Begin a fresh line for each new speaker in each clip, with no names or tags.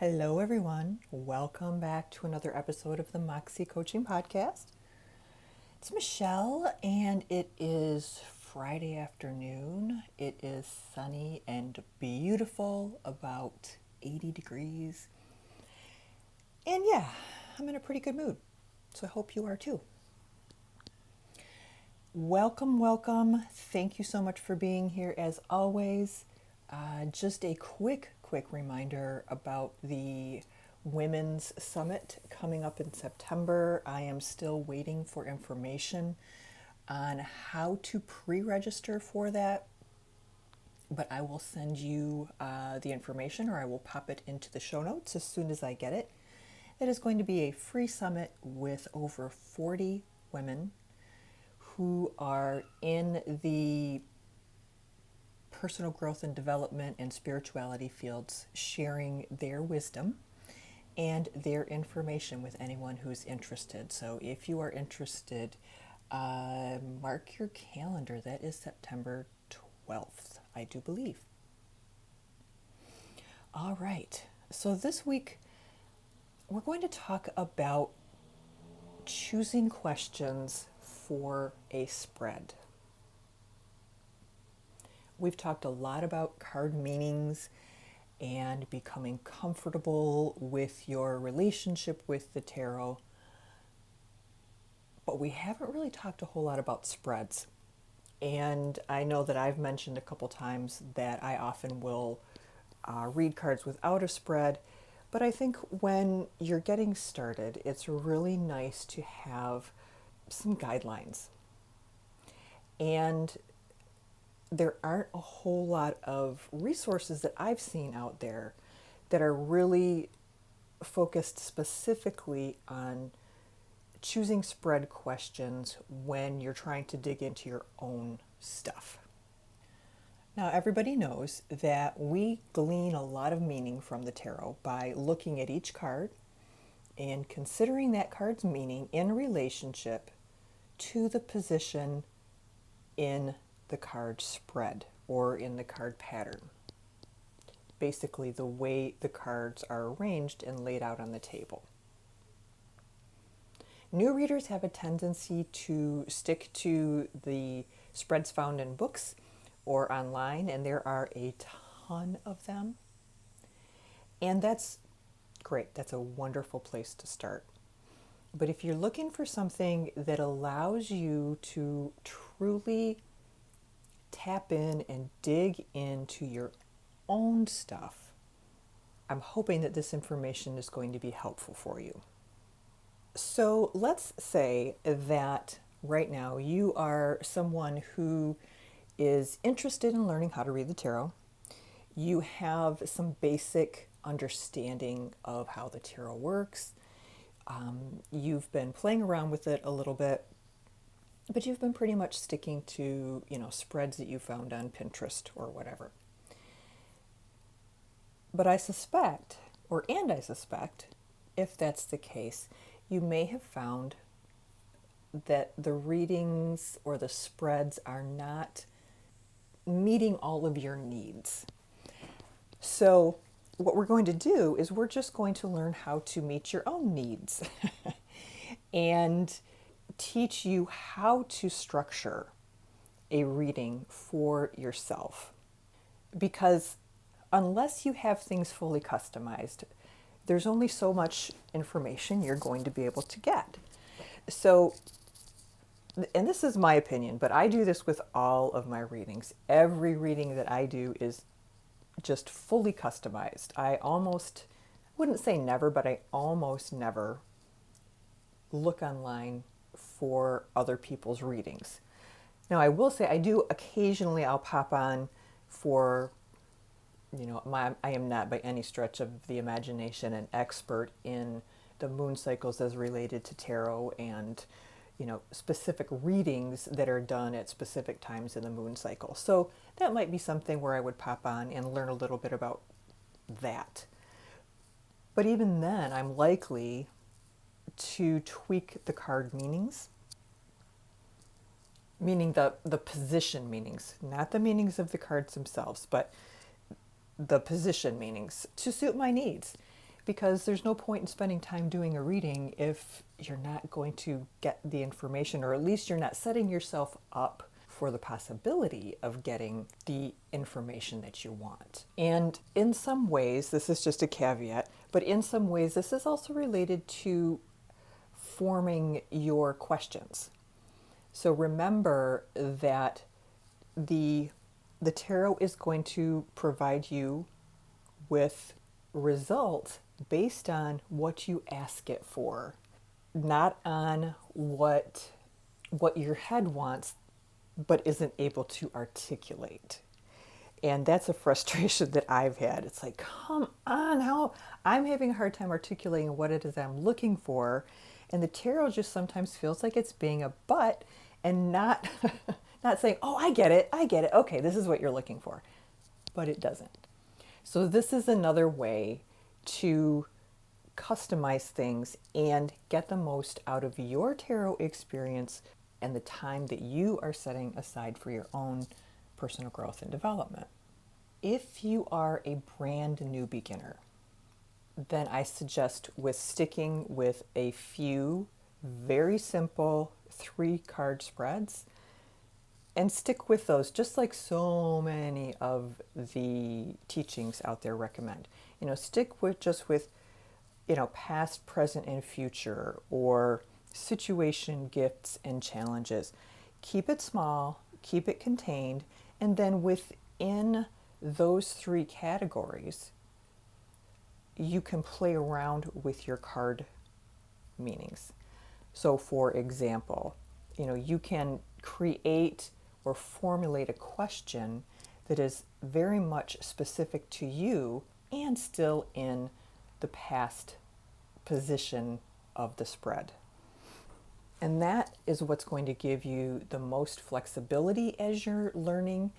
Hello, everyone. Welcome back to another episode of the Moxxie Coaching Podcast. It's Michelle, and it is Friday afternoon. It is sunny and beautiful, about 80 degrees. And yeah, I'm in a pretty good mood, so I hope you are too. Welcome. Thank you so much for being here as always. Just a quick reminder about the Women's Summit coming up in September. I am still waiting for information on how to pre-register for that, but I will send you the information, or I will pop it into the show notes as soon as I get it. It is going to be a free summit with over 40 women who are in the personal growth and development and spirituality fields, sharing their wisdom and their information with anyone who's interested. So if you are interested, mark your calendar. That is September 12th, I do believe. All right. So this week, we're going to talk about choosing questions for a spread. We've talked a lot about card meanings and becoming comfortable with your relationship with the tarot, but we haven't really talked a whole lot about spreads. And I know that I've mentioned a couple times that I often will read cards without a spread, but I think when you're getting started, it's really nice to have some guidelines. And there aren't a whole lot of resources that I've seen out there that are really focused specifically on choosing spread questions when you're trying to dig into your own stuff. Now, everybody knows that we glean a lot of meaning from the tarot by looking at each card and considering that card's meaning in relationship to the position in the card spread or in the card pattern. Basically, the way the cards are arranged and laid out on the table. New readers have a tendency to stick to the spreads found in books or online, and there are a ton of them. And that's great. That's a wonderful place to start. But if you're looking for something that allows you to truly tap in and dig into your own stuff, I'm hoping that this information is going to be helpful for you. So let's say that right now you are someone who is interested in learning how to read the tarot. You have some basic understanding of how the tarot works. You've been playing around with it a little bit, but you've been pretty much sticking to, spreads that you found on Pinterest or whatever. But I suspect, if that's the case, you may have found that the readings or the spreads are not meeting all of your needs. So what we're going to do is we're just going to learn how to meet your own needs and teach you how to structure a reading for yourself. Because unless you have things fully customized, there's only so much information you're going to be able to get. So, and this is my opinion, but I do this with all of my readings. Every reading that I do is just fully customized. I wouldn't say never, but I almost never look online for other people's readings. Now, I will say I'll pop on for, I am not by any stretch of the imagination an expert in the moon cycles as related to tarot and, specific readings that are done at specific times in the moon cycle. So that might be something where I would pop on and learn a little bit about that. But even then, I'm likely to tweak the card meanings, meaning the position meanings, not the meanings of the cards themselves, but the position meanings to suit my needs. because there's no point in spending time doing a reading if you're not going to get the information, or at least you're not setting yourself up for the possibility of getting the information that you want. And in some ways, this is just a caveat, but in some ways, this is also related to forming your questions. So remember that the tarot is going to provide you with results based on what you ask it for, not on what your head wants but isn't able to articulate. And that's a frustration that I've had. It's like, come on, how I'm having a hard time articulating what it is I'm looking for. And the tarot just sometimes feels like it's being a butt and not not saying, oh, I get it. Okay, this is what you're looking for. But it doesn't. So this is another way to customize things and get the most out of your tarot experience and the time that you are setting aside for your own personal growth and development. If you are a brand new beginner, then I suggest sticking with a few very simple 3-card spreads, and stick with those, just like so many of the teachings out there recommend. Stick with past, present, and future, or situation, gifts, and challenges. Keep it small, keep it contained, and then within those 3 categories, you can play around with your card meanings. So for example, you can create or formulate a question that is very much specific to you and still in the past position of the spread. And that is what's going to give you the most flexibility as you're learning,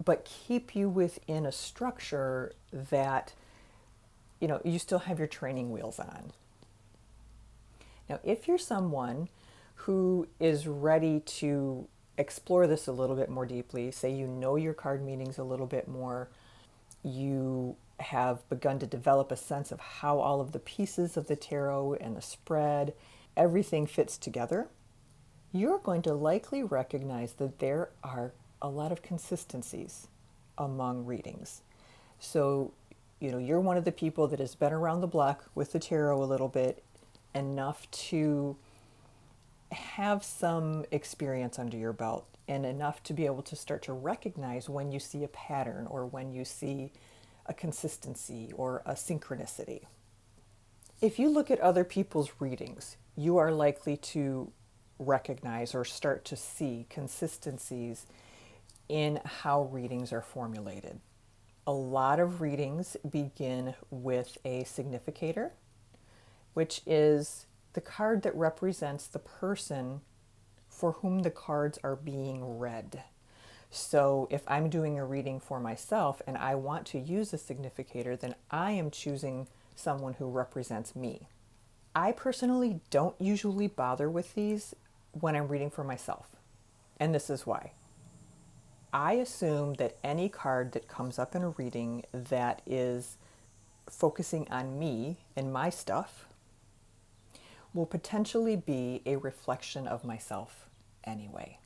but keep you within a structure that, you still have your training wheels on. Now, if you're someone who is ready to explore this a little bit more deeply, say your card meanings a little bit more, you have begun to develop a sense of how all of the pieces of the tarot and the spread, everything fits together, you're going to likely recognize that there are a lot of consistencies among readings. So, you're one of the people that has been around the block with the tarot a little bit, enough to have some experience under your belt, and enough to be able to start to recognize when you see a pattern, or when you see a consistency or a synchronicity. If you look at other people's readings, you are likely to recognize or start to see consistencies in how readings are formulated. A lot of readings begin with a significator, which is the card that represents the person for whom the cards are being read. So if I'm doing a reading for myself and I want to use a significator, then I am choosing someone who represents me. I personally don't usually bother with these when I'm reading for myself. And this is why. I assume that any card that comes up in a reading that is focusing on me and my stuff will potentially be a reflection of myself anyway.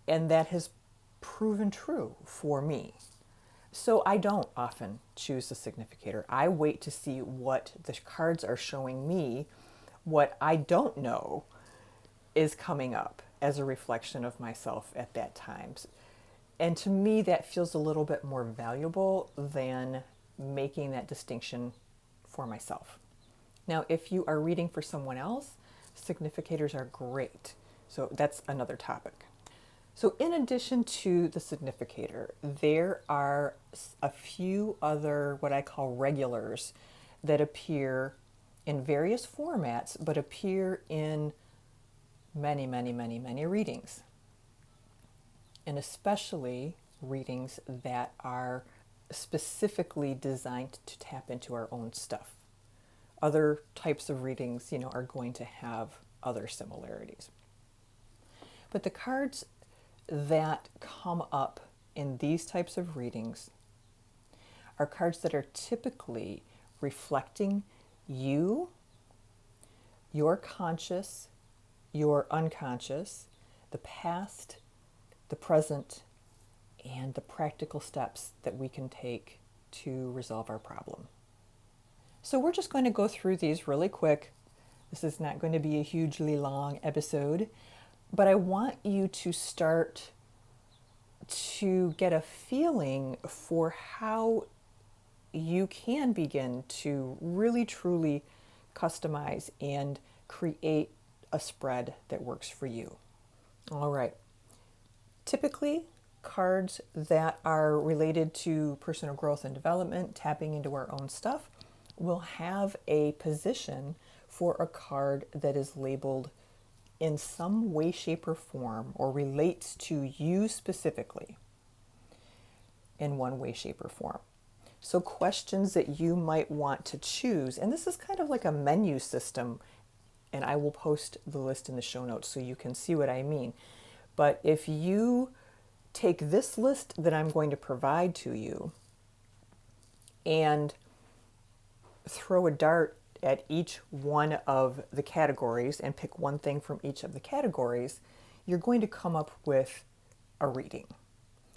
And that has proven true for me. So I don't often choose the significator. I wait to see what the cards are showing me, what I don't know is coming up as a reflection of myself at that time. And to me, that feels a little bit more valuable than making that distinction for myself. Now, if you are reading for someone else, significators are great. So that's another topic. So in addition to the significator, there are a few other what I call regulars that appear in various formats, but appear in many, many, many, many readings. And especially readings that are specifically designed to tap into our own stuff. Other types of readings, are going to have other similarities. But the cards that come up in these types of readings are cards that are typically reflecting You, your conscious, your unconscious, the past, the present, and the practical steps that we can take to resolve our problem. So we're just going to go through these really quick. This is not going to be a hugely long episode, but I want you to start to get a feeling for how you can begin to really truly customize and create a spread that works for you. All right. Typically, cards that are related to personal growth and development, tapping into our own stuff, will have a position for a card that is labeled in some way, shape, or form, or relates to you specifically in one way, shape, or form. So questions that you might want to choose, and this is kind of like a menu system, and I will post the list in the show notes so you can see what I mean. But if you take this list that I'm going to provide to you and throw a dart at each one of the categories and pick one thing from each of the categories, you're going to come up with a reading.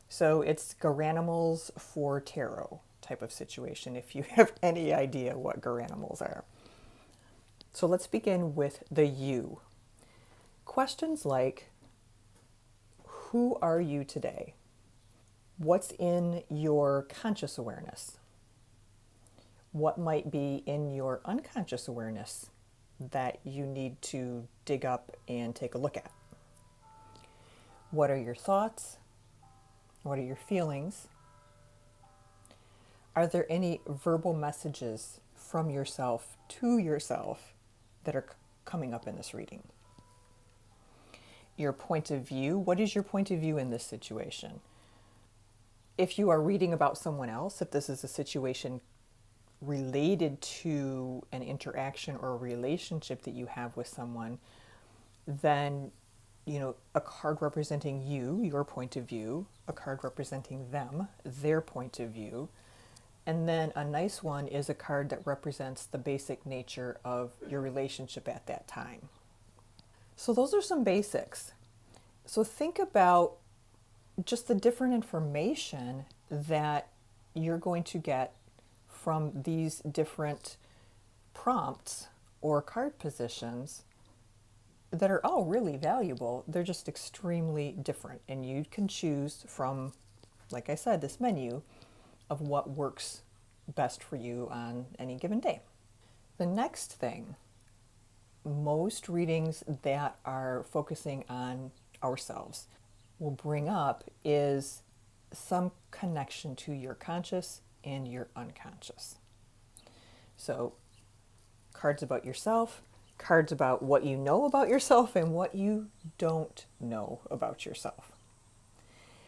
So it's Garanimals for tarot type of situation, if you have any idea what Garanimals are. So let's begin with the you. Questions like, who are you today? What's in your conscious awareness? What might be in your unconscious awareness that you need to dig up and take a look at? What are your thoughts? What are your feelings? Are there any verbal messages from yourself to yourself that are coming up in this reading? Your point of view. What is your point of view in this situation? If you are reading about someone else, if this is a situation related to an interaction or a relationship that you have with someone, then, a card representing you, your point of view, a card representing them, their point of view, and then a nice one is a card that represents the basic nature of your relationship at that time. So those are some basics. So think about just the different information that you're going to get from these different prompts or card positions that are all really valuable. They're just extremely different. And you can choose from, like I said, this menu of what works best for you on any given day. The next thing, most readings that are focusing on ourselves will bring up is some connection to your conscious and your unconscious. So cards about yourself, cards about what you know about yourself and what you don't know about yourself.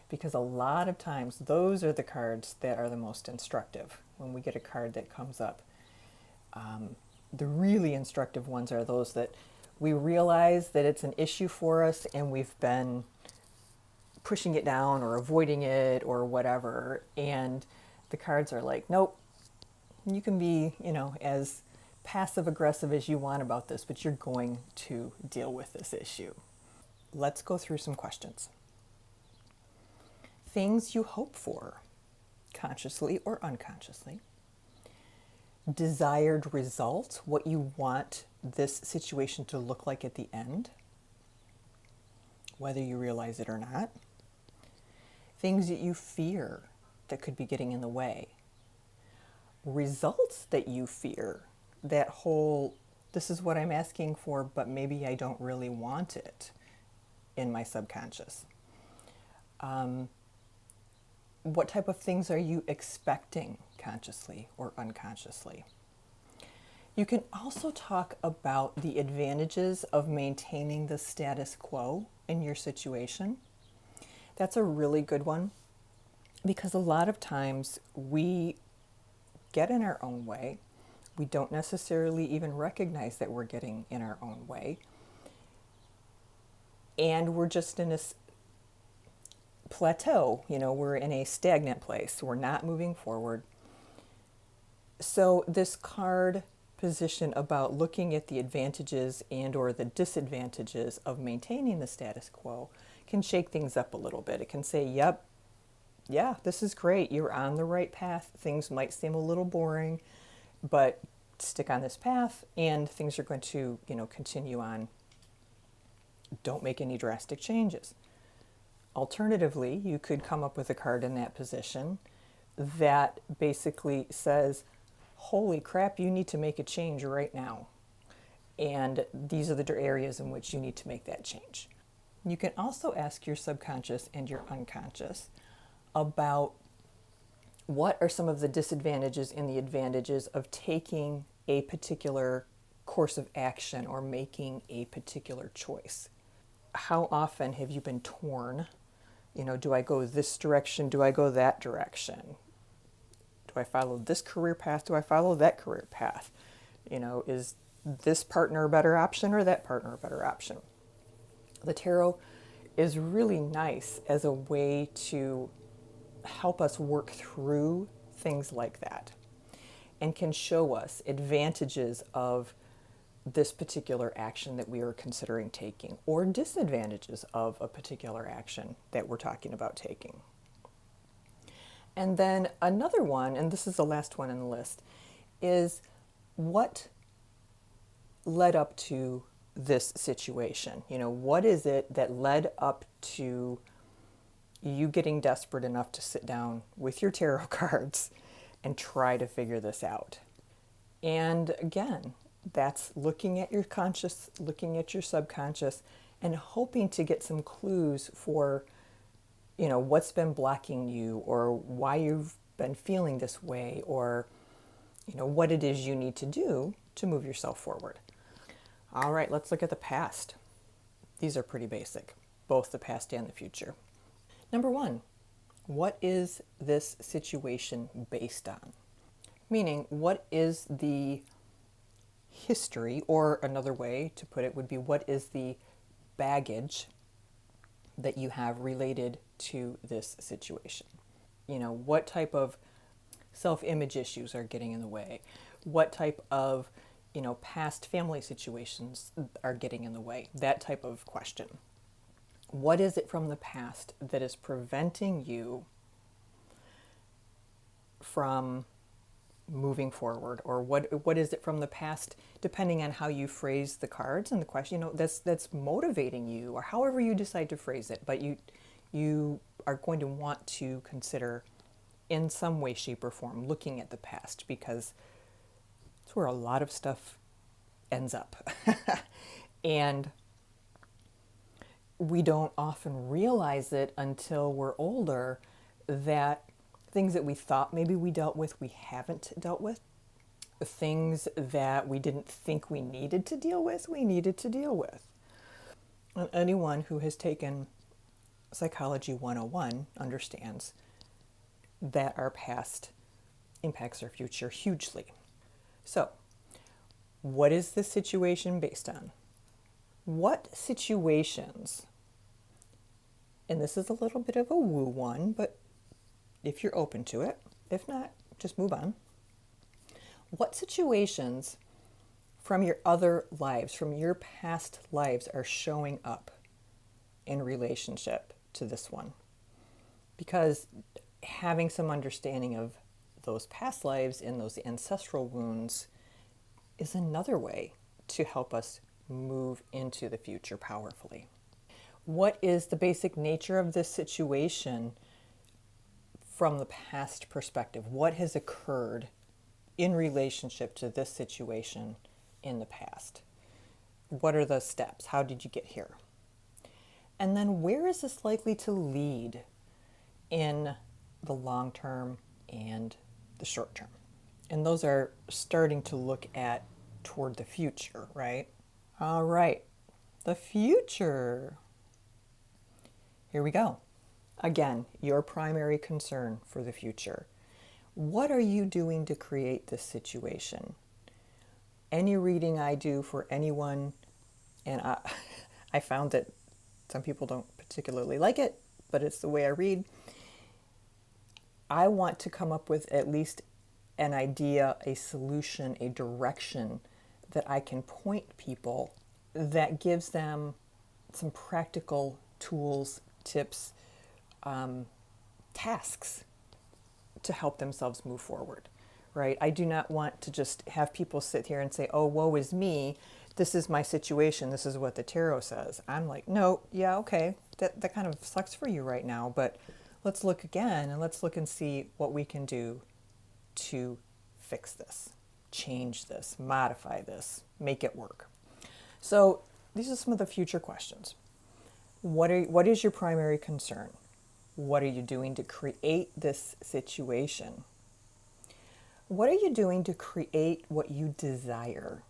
Because a lot of times those are the cards that are the most instructive. When we get a card that comes up, the really instructive ones are those that we realize that it's an issue for us and we've been pushing it down or avoiding it or whatever. And the cards are like, nope, you can be, as passive aggressive as you want about this, but you're going to deal with this issue. Let's go through some questions. Things you hope for, consciously or unconsciously. Desired result, what you want this situation to look like at the end, whether you realize it or not. Things that you fear that could be getting in the way. Results that you fear, that whole, this is what I'm asking for, but maybe I don't really want it in my subconscious. What type of things are you expecting consciously or unconsciously? You can also talk about the advantages of maintaining the status quo in your situation. That's a really good one because a lot of times we get in our own way. We don't necessarily even recognize that we're getting in our own way. And we're just in a plateau, we're in a stagnant place. We're not moving forward. So this card position about looking at the advantages and or the disadvantages of maintaining the status quo can shake things up a little bit. It can say, yep, yeah, this is great. You're on the right path. Things might seem a little boring, but stick on this path and things are going to, continue on. Don't make any drastic changes. Alternatively, you could come up with a card in that position that basically says, holy crap, you need to make a change right now. And these are the areas in which you need to make that change. You can also ask your subconscious and your unconscious about what are some of the disadvantages and the advantages of taking a particular course of action or making a particular choice. How often have you been torn? Do I go this direction? Do I go that direction? Do I follow this career path? Do I follow that career path? Is this partner a better option or that partner a better option? The tarot is really nice as a way to help us work through things like that and can show us advantages of this particular action that we are considering taking or disadvantages of a particular action that we're talking about taking. And then another one, and this is the last one in the list, is what led up to this situation? What is it that led up to you getting desperate enough to sit down with your tarot cards and try to figure this out? And again, that's looking at your conscious, looking at your subconscious, and hoping to get some clues for what's been blocking you or why you've been feeling this way or, what it is you need to do to move yourself forward. All right, let's look at the past. These are pretty basic, both the past and the future. Number one, what is this situation based on? Meaning, what is the history, or another way to put it would be, what is the baggage that you have related to this situation? What type of self-image issues are getting in the way? What type of, past family situations are getting in the way? That type of question. What is it from the past that is preventing you from moving forward? Or what is it from the past, depending on how you phrase the cards and the question, that's motivating you, or however you decide to phrase it, but you are going to want to consider in some way, shape, or form looking at the past, because it's where a lot of stuff ends up. And we don't often realize it until we're older that things that we thought maybe we dealt with, we haven't dealt with. Things that we didn't think we needed to deal with, we needed to deal with. And anyone who has taken Psychology 101 understands that our past impacts our future hugely. So, what is this situation based on? What situations, and this is a little bit of a woo one, but if you're open to it, if not, just move on. What situations from your other lives, from your past lives, are showing up in relationship to this one? Because having some understanding of those past lives and those ancestral wounds is another way to help us move into the future powerfully. What is the basic nature of this situation from the past perspective? What has occurred in relationship to this situation in the past? What are the steps? How did you get here? And then where is this likely to lead in the long term and the short term? And those are starting to look at toward the future, right? All right, the future. Here we go. Again, your primary concern for the future. What are you doing to create this situation? Any reading I do for anyone, and I found that some people don't particularly like it, but it's the way I read. I want to come up with at least an idea, a solution, a direction that I can point people that gives them some practical tools, tips, tasks to help themselves move forward, right? I do not want to just have people sit here and say, oh, woe is me. This is my situation. This is what the tarot says. I'm like, no, yeah, okay. That kind of sucks for you right now, but let's look again and let's look and see what we can do to fix this, change this, modify this, make it work. So these are some of the future questions. What is your primary concern? What are you doing to create this situation? What are you doing to create what you desire?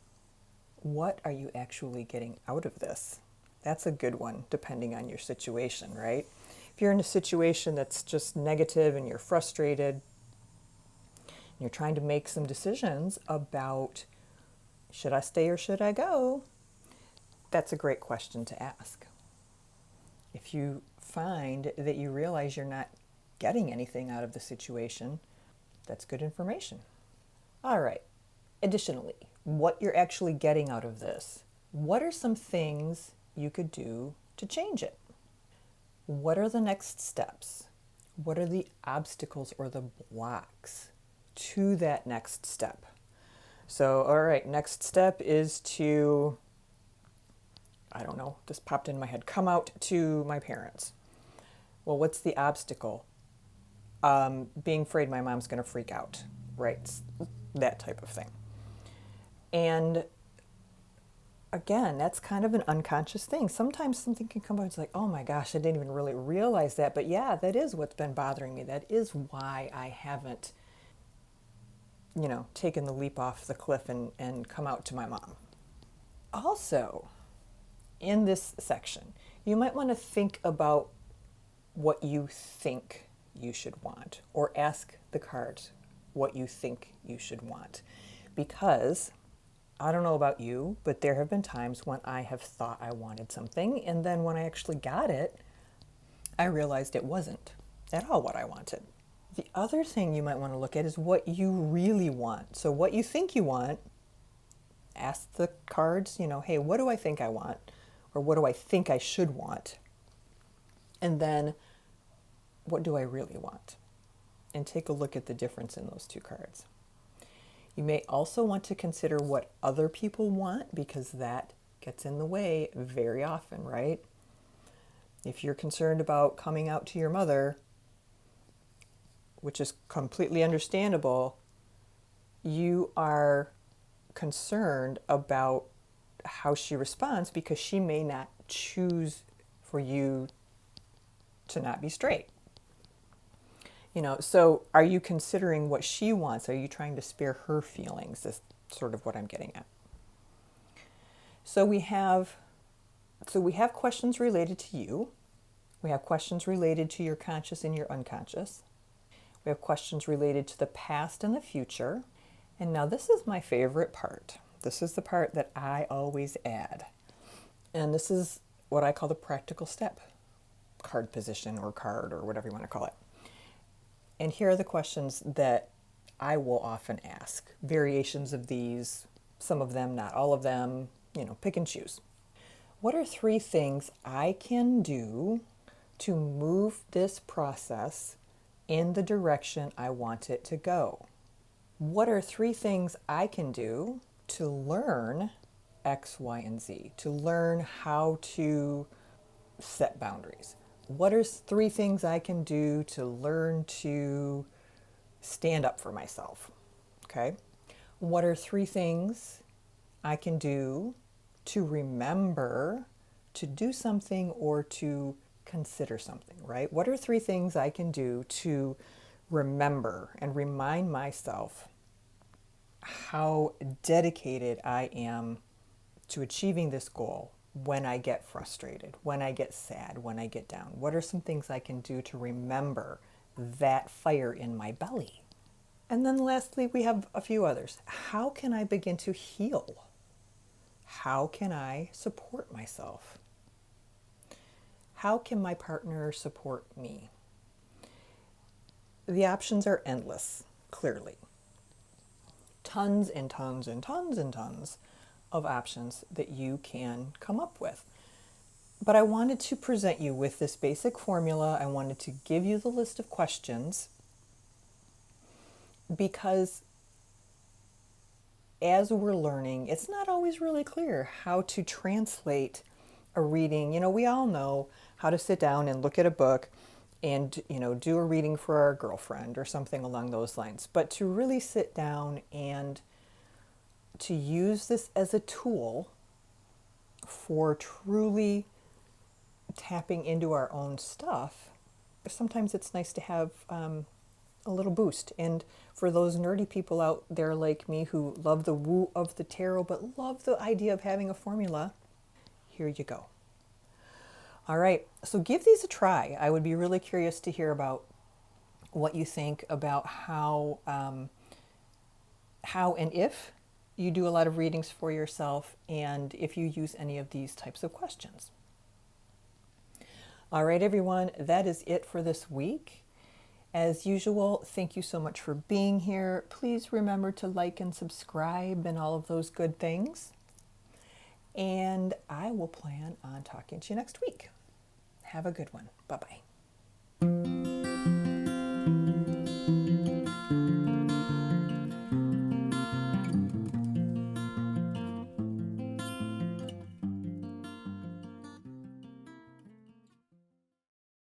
What are you actually getting out of this? That's a good one, depending on your situation, right? If you're in a situation that's just negative and you're frustrated, and you're trying to make some decisions about, should I stay or should I go? That's a great question to ask. If you find that you realize you're not getting anything out of the situation, that's good information. All right. Additionally, what you're actually getting out of this. What are some things you could do to change it? What are the next steps? What are the obstacles or the blocks to that next step? So, all right, next step is to, I don't know, this popped in my head, come out to my parents. Well, what's the obstacle? Being afraid my mom's going to freak out, right? That type of thing. And again, that's kind of an unconscious thing. Sometimes something can come out, it's like, oh my gosh, I didn't even really realize that. But yeah, that is what's been bothering me. That is why I haven't, taken the leap off the cliff and come out to my mom. Also, in this section, you might want to think about what you think you should want, or ask the cards what you think you should want. Because I don't know about you, but there have been times when I have thought I wanted something, and then when I actually got it, I realized it wasn't at all what I wanted. The other thing you might want to look at is what you really want. So what you think you want, ask the cards, hey, what do I think I want? Or what do I think I should want? And then, what do I really want? And take a look at the difference in those two cards. You may also want to consider what other people want, because that gets in the way very often, right? If you're concerned about coming out to your mother, which is completely understandable, you are concerned about how she responds because she may not choose for you to not be straight. So are you considering what she wants? Are you trying to spare her feelings? Is sort of what I'm getting at. So we have questions related to you. We have questions related to your conscious and your unconscious. We have questions related to the past and the future. And now this is my favorite part. This is the part that I always add. And this is what I call the practical step card position or card or whatever you want to call it. And here are the questions that I will often ask. Variations of these, some of them, not all of them, pick and choose. What are 3 things I can do to move this process in the direction I want it to go? What are 3 things I can do to learn X, Y, and Z, to learn how to set boundaries? What are 3 things I can do to learn to stand up for myself? Okay. What are 3 things I can do to remember to do something or to consider something, right? What are 3 things I can do to remember and remind myself how dedicated I am to achieving this goal when I get frustrated, when I get sad, when I get down? What are some things I can do to remember that fire in my belly? And then lastly, we have a few others. How can I begin to heal? How can I support myself? How can my partner support me? The options are endless, clearly. tons and tons and tons and tons of options that you can come up with. But I wanted to present you with this basic formula. I wanted to give you the list of questions because as we're learning, it's not always really clear how to translate a reading. We all know how to sit down and look at a book and, do a reading for our girlfriend or something along those lines. But to really sit down and to use this as a tool for truly tapping into our own stuff, sometimes it's nice to have a little boost. And for those nerdy people out there like me who love the woo of the tarot but love the idea of having a formula, here you go. All right, so give these a try. I would be really curious to hear about what you think about how and if you do a lot of readings for yourself and if you use any of these types of questions. All right, everyone, that is it for this week. As usual, thank you so much for being here. Please remember to like and subscribe and all of those good things. And I will plan on talking to you next week. Have a good one. Bye-bye.